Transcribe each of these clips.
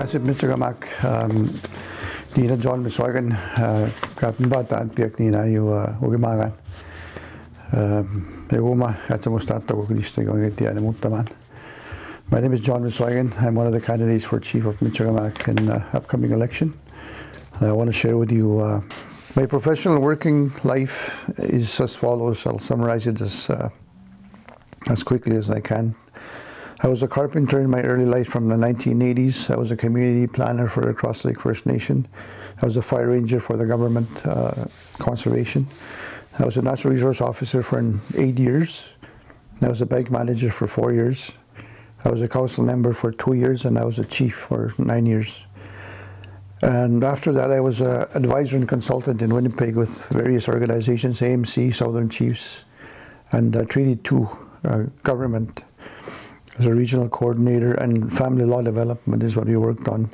Massive Pimicikamak Nina John Miswagon Captain Bata and Piak Nina you Ugimagan Eguma at the Mustato Mutaman. My name is John Miswagon. I'm one of the candidates for Chief of Pimicikamak in the upcoming election. I want to share with you my professional working life is as follows. I'll summarize it as quickly as I can. I was a carpenter in my early life from the 1980s. I was a community planner for the Cross Lake First Nation. I was a fire ranger for the government conservation. I was a natural resource officer for 8 years. I was a bank manager for 4 years. I was a council member for 2 years, and I was a chief for 9 years. And after that, I was an advisor and consultant in Winnipeg with various organizations, AMC, Southern Chiefs, and Treaty 2 government. As a regional coordinator, and family law development is what we worked on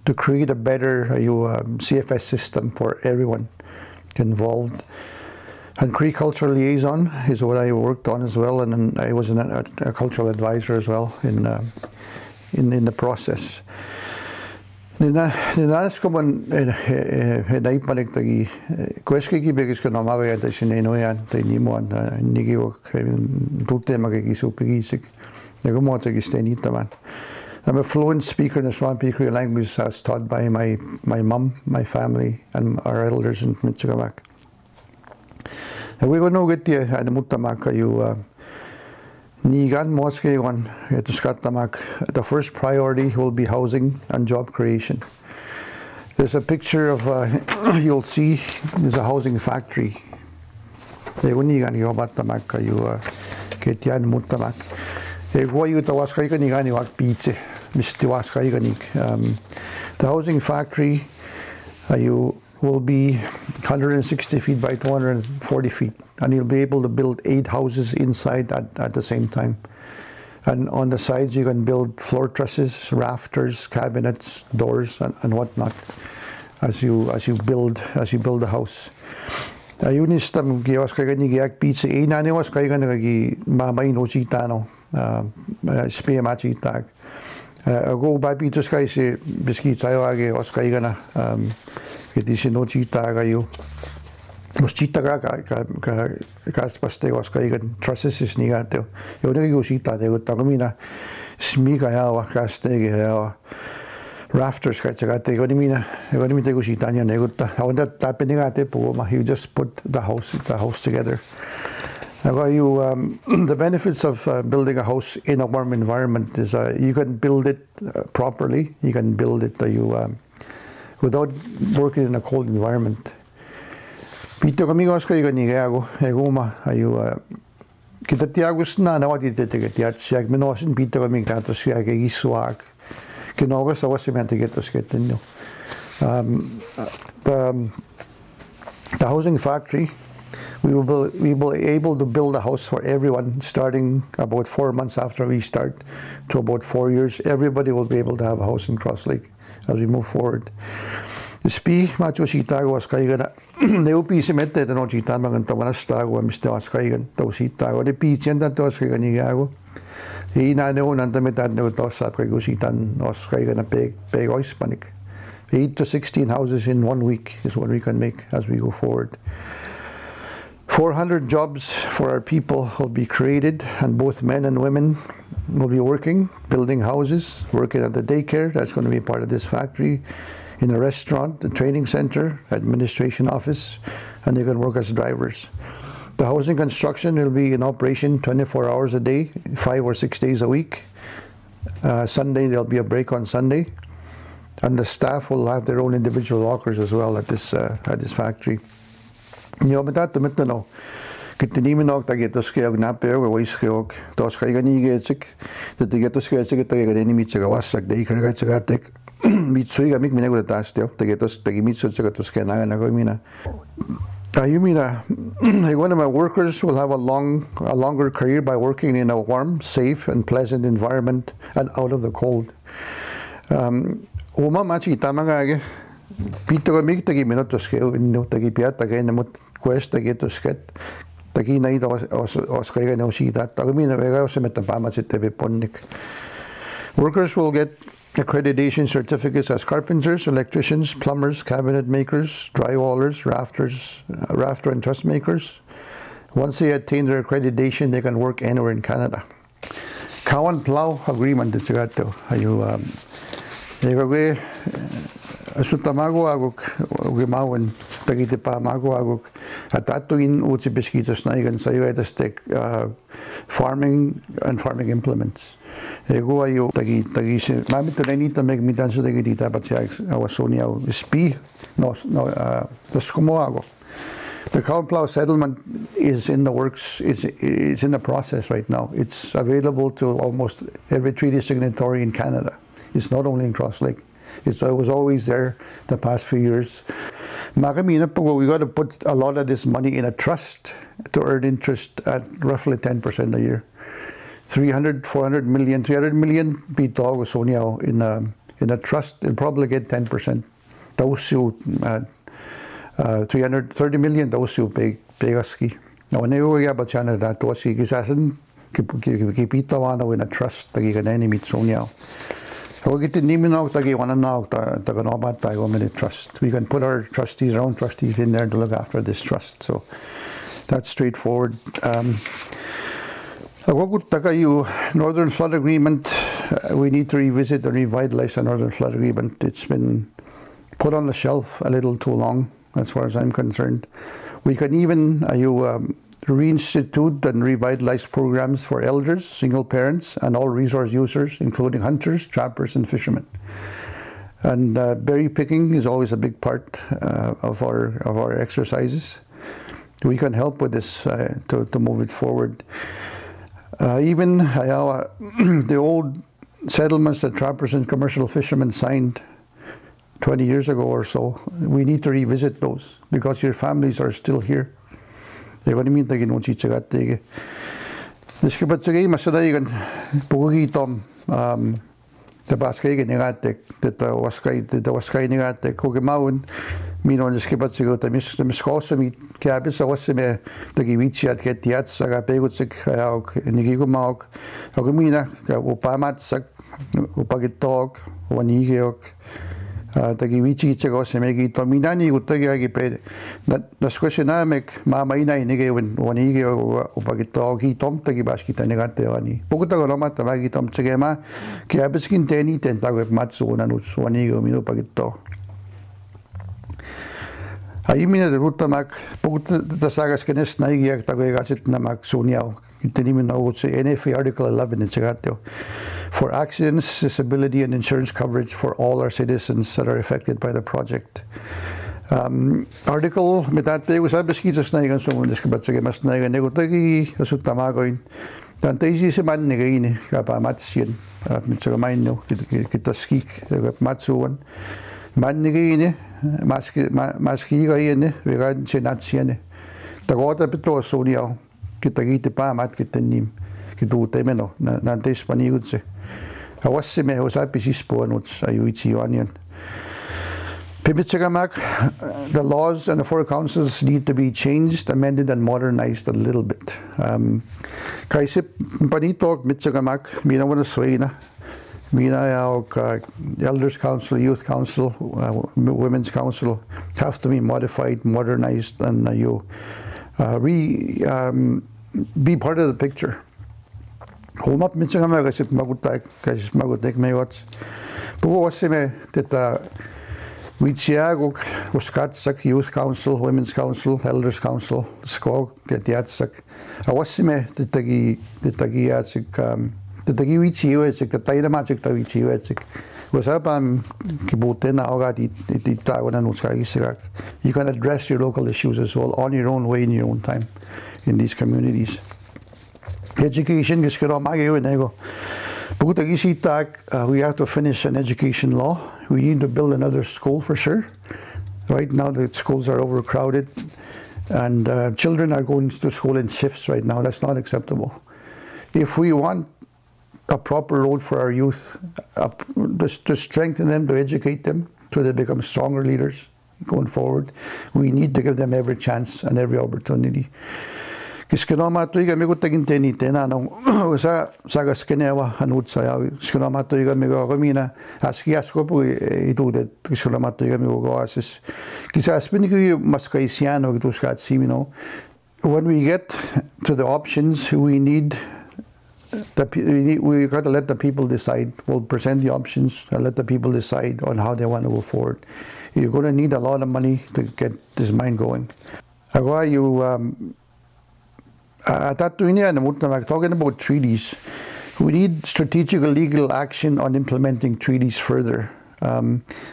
to create a better CFS system for everyone involved. And Cree cultural liaison is what I worked on as well, and I was a cultural advisor as well in the process. Ninas komon naipanik tagi kueski bigis kono maga ta sinenoyan ta nimuan nigi ok tutte magagi supigisik. I'm a fluent speaker in the Miswagon Cree language as taught by my mom, my family, and our elders in Pimicikamak. We go no get the Mutamaka you Nigan Miswagon to Skatamak. The first priority will be housing and job creation. There's a picture of you'll see there's a housing factory. They wouldn't you about Tamaka you get the Mutamak. The housing factory will be 160 feet by 240 feet, and you'll be able to build 8 houses inside at the same time. And on the sides you can build floor trusses, rafters, cabinets, doors, and whatnot as you build the house. Ayunistam giwas kagani giak pizza inani was kagani mamay no chitano. Spemachi tag. Go by Peter's guy say biscuits I was kaigana it is no chita you was chita cast paste was kaigan trusses is nigato. You never go chita de Tagamina smiga yawa castege rafters kachagate godimina go chitania neguta. How that tapenigate puma you just put the house together. The benefits of building a house in a warm environment is you can build it properly. You can build it without working in a cold environment. Pito kami ko kayo nigago eguma kita tiagos na nawati tetigat siag minosin pito kami katos siya kay iswag kinogos sa wasimento getos ketinyo. The housing factory. We will be able to build a house for everyone starting about 4 months after we start to about 4 years. Everybody will be able to have a house in Cross Lake as we move forward. Spi macho sitago was kaigana. Neupi semete no chitama and tawanastago and Mr. Waskaigan, Tausitago, the peach and that was Kanigago. He na no nantametan no tosapagositan Oskaigan a big oispanic. 8 to 16 houses in 1 week is what we can make as we go forward. 400 jobs for our people will be created, and both men and women will be working, building houses, working at the daycare, that's going to be part of this factory, in a restaurant, the training center, administration office, and they're going to work as drivers. The housing construction will be in operation 24 hours a day, 5 or 6 days a week. Sunday, there'll be a break on Sunday, and the staff will have their own individual lockers as well at this factory. Yo metat metano kitiniminok tagetuske gnapeo goiskeok toskaiganigetsik tagetuske tageganimichega wasak de ikergatsegatek mitsuiga mik minegutasteo tagetos tagimitsutsegatuske naganagomina. One of my workers will have a longer career by working in a warm, safe, and pleasant environment and out of the cold. Uma machi tamanga Pito mig tagi minutos ke no tagi piata ke namut quest tagi to sket tagi na ito os kaya na usita tagi mina vega os metapama si tebe ponnik. Workers will get accreditation certificates as carpenters, electricians, plumbers, cabinet makers, drywallers, rafter and truss makers. Once they attain their accreditation, they can work anywhere in Canada. Kawan plow agreement ito gato. Ayo Nekawe asutamago agok ugimawan tagiti pa mago agok at atuin utsi biskitas na igan sa iyo etastek farming and farming implements. Ego ayo tagi si mami to nita megmitan sa tagi dita but siya awasonia spi no the skumoago. The cow plow settlement is in the works. It's in the process right now. It's available to almost every treaty signatory in Canada. It's not only in Cross Lake. It was always there the past few years. We got to put a lot of this money in a trust to earn interest at roughly 10% a year. 300 million people in a trust. It'll probably get 10%. Those who 330 million those who pay ski. Now when they go about China that was he gisasan kipita wano in a trust tagi kanani mit sonya. So we get the niminok tagi wananaw taganobat tayo minute trust. We can put our trustees, our own trustees in there to look after this trust. So that's straightforward. Northern Flood Agreement. We need to revisit and revitalize the Northern Flood Agreement. It's been put on the shelf a little too long, as far as I'm concerned. We can even reinstitute and revitalize programs for elders, single parents, and all resource users, including hunters, trappers, and fishermen. And berry picking is always a big part of our exercises. We can help with this to move it forward. Even the old settlements that trappers and commercial fishermen signed 20 years ago or so, we need to revisit those because your families are still here. The baskai negatek that waskai negatek kogemawin mino niskipatsigo ta miskosami kabis awasime tagivichi at getiat saga pegutsik hauk nigigumauk agumina upamat sak upagitog wanigeok tagivichi chegoseme to minani gutagi pe das questionamek mama ina inige wanige upagitog tom tagibaski tanegate wani pokutagonoma tamagi tom chegema kiabiskin teni tentagwe matsuna nuts wanige mino pagito Aimina de rutamak pokut sagas kenes naigiak tagegasit namak suniao NFA Article 11 in Chegateo for accidents, disability, and insurance coverage for all our citizens that are affected by the project. Article metatpe usabeskita snaigan so diskabatsage mas snaigan negotagi asutamagoin tanteisi se man negaine kapa matsin mitsagamaino kitaskik matsuan man negaine maski gaine vegan chenatsiane tagota petro soniao kitagite pa mat kitanim kitu temeno nantes panigutse awassime usapisispo anuts ayuichi onion Pimicikamak, the laws and the four councils need to be changed, amended, and modernized a little bit. Kaisip panitok Pimicikamak, mina wana swayna, mina yaok elders council, youth council, women's council have to be modified, modernized, and be part of the picture. Holmap Pimicikamak kaisip magutek meyots. Pugo wasime teta. Wichiagok, Uskatsak, Youth Council, Women's Council, Elders Council, Skog, Getiatsak. Awasime, the Tagiatsik, the Tagiwichiuetsik, the Taidamatsik, Tagiwichiuetsik. Was up Kibutena, Ogati, Taiwan, and Utskagisik. You can address your local issues as well on your own way, in your own time, in these communities. Education, we have to finish an education law. We need to build another school for sure. Right now the schools are overcrowded and children are going to school in shifts right now. That's not acceptable. If we want a proper road for our youth, to strengthen them, to educate them, so they become stronger leaders going forward, we need to give them every chance and every opportunity. Kiskenoma tuiga mi kutakin teni tena no usa saga skenewa hanut saya kiskenoma tuiga mi go mina aski askopu itu de kiskenoma tuiga mi go asis kisa spiniki maskaisiano gitu skat simino. When we get to the options, we got to let the people decide. We'll present the options and let the people decide on how they want to go forward. You're going to need a lot of money to get this mine going. Talking about treaties. We need strategic legal action on implementing treaties further.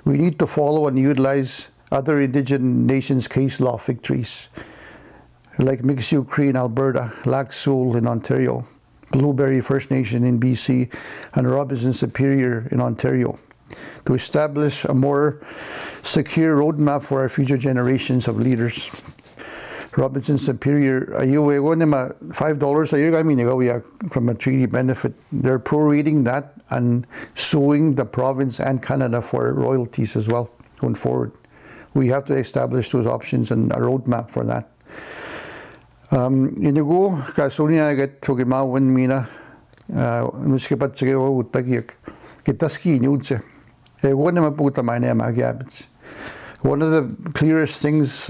We need to follow and utilize other indigenous nations' case law victories, like Pimicikamak Cree in Alberta, Lac Seul in Ontario, Blueberry First Nation in BC, and Robinson Superior in Ontario, to establish a more secure roadmap for our future generations of leaders. Robinson Superior, $5 a year from a treaty benefit. They're prorating that and suing the province and Canada for royalties as well going forward. We have to establish those options and a roadmap for that. Inigo kasunia get to Gimawan Mina, Muskipatsigeo Tagiak, Getaski Nudse. One of my name Agabits. One of the clearest things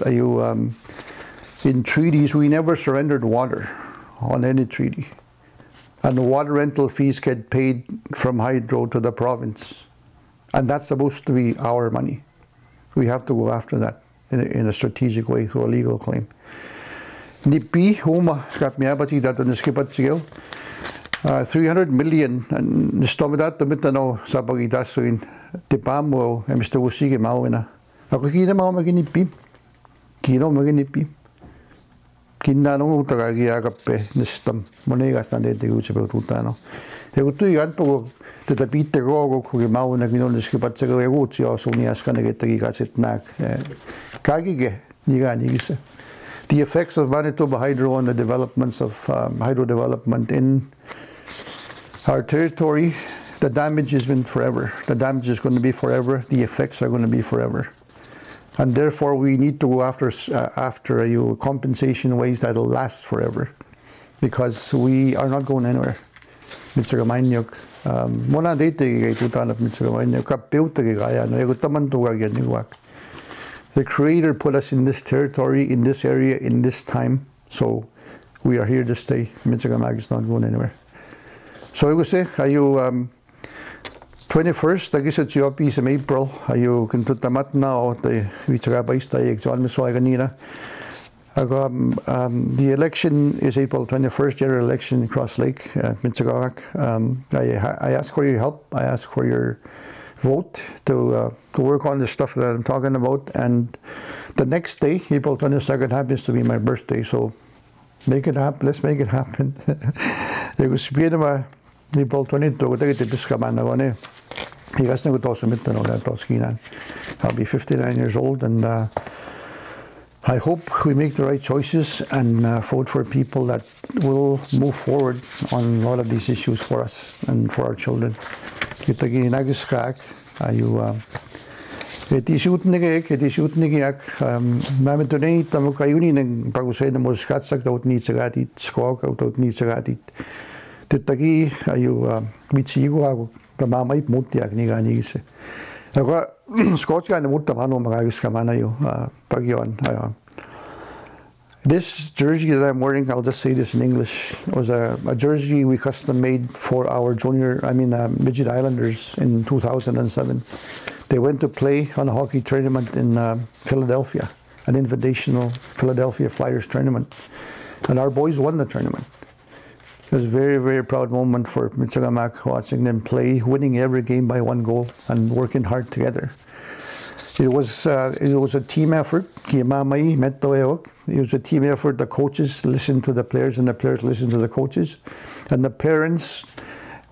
in treaties, we never surrendered water on any treaty. And the water rental fees get paid from hydro to the province. And that's supposed to be our money. We have to go after that in a strategic way through a legal claim. Nipi homa kat miabati that on the skipatsigel 300 million and stomadat to mitano sa pagitasuin tipamo Mr. Usige mawina ako kina mao maginipi kino maginipi kinano tagagia kape nistam monega stande de uche tutano e tu yan po te tapite go ko mawina kino skipatsigel ego tio so ni askane getagi gatsetnak kagige niga nigise. The effects of Manitoba Hydro on the developments of hydro development in our territory, the damage has been forever. The damage is going to be forever. The effects are going to be forever. And therefore, we need to go after compensation ways that will last forever, because we are not going anywhere. Miswagon, mona date tutan of Miswagon, kapeuta gaya no egutaman tuga gyaniguak. The Creator put us in this territory, in this area, in this time. So we are here to stay. Pimicikamak is not going anywhere. So I would say, 21st, I guess it's your piece in April. You can put the mat now, the Vichagabaista, John Miswagon. The election is April 21st, general election in Cross Lake, Pimicikamak. I ask for your help. I ask for your vote to work on the stuff that I'm talking about. And the next day, April 22nd, happens to be my birthday, so make it happen. Let's make it happen. April 22, I'll be 59 years old, and I hope we make the right choices and vote for people that will move forward on a lot of these issues for us and for our children. Etishoot nigek, Mamadone, Tamukayuni, and Pagusena Moskatsak, don't need Sagatit, Skog, don't need Sagatit. Titagi, Michigo, the Mamai Mutiak Niganise. Scotch and Mutamano Magagis Kamanayo, Pagion. This jersey that I'm wearing, I'll just say this in English, was a jersey we custom made for our midget Islanders in 2007. They went to play on a hockey tournament in Philadelphia, an invitational Philadelphia Flyers tournament. And our boys won the tournament. It was a very, very proud moment for Pimicikamak, watching them play, winning every game by 1 goal and working hard together. It was a team effort. It was a team effort. The coaches listened to the players and the players listened to the coaches. And the parents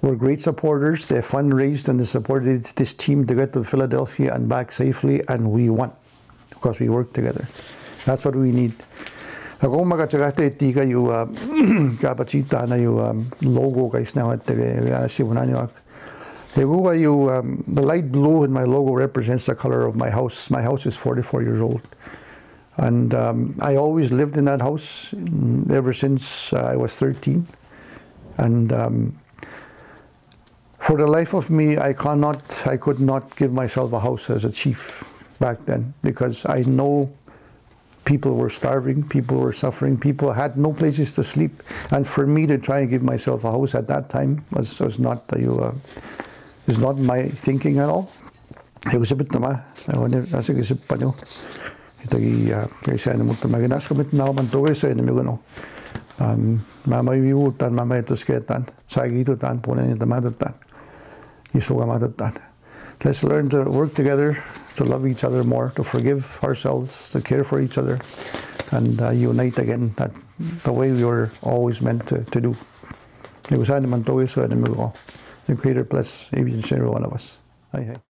were great supporters. They fundraised and they supported this team to get to Philadelphia and back safely, and we won because we worked together. That's what we need. Ako magachagate tika yu kapachita na yu logo guys now at the simunanyo. The light blue in my logo represents the color of my house. My house is 44 years old. And I always lived in that house ever since I was 13. And for the life of me, I could not give myself a house as a chief back then, because I know people were starving, people were suffering, people had no places to sleep. And for me to try and give myself a house at that time was not my thinking at all. It was a bit nama, as I said, panyo. Kaya siya namunta maginas ko mit na man to sa inyo gano. Mama yutan, mama ito sketan, sagi ito tan, punan ito madatan. Isuga madatan. Let's learn to work together, to love each other more, to forgive ourselves, to care for each other, and unite again, that the way we were always meant to do. It was naman to so inyo go. The Creator bless each and every one of us. Hey, hey.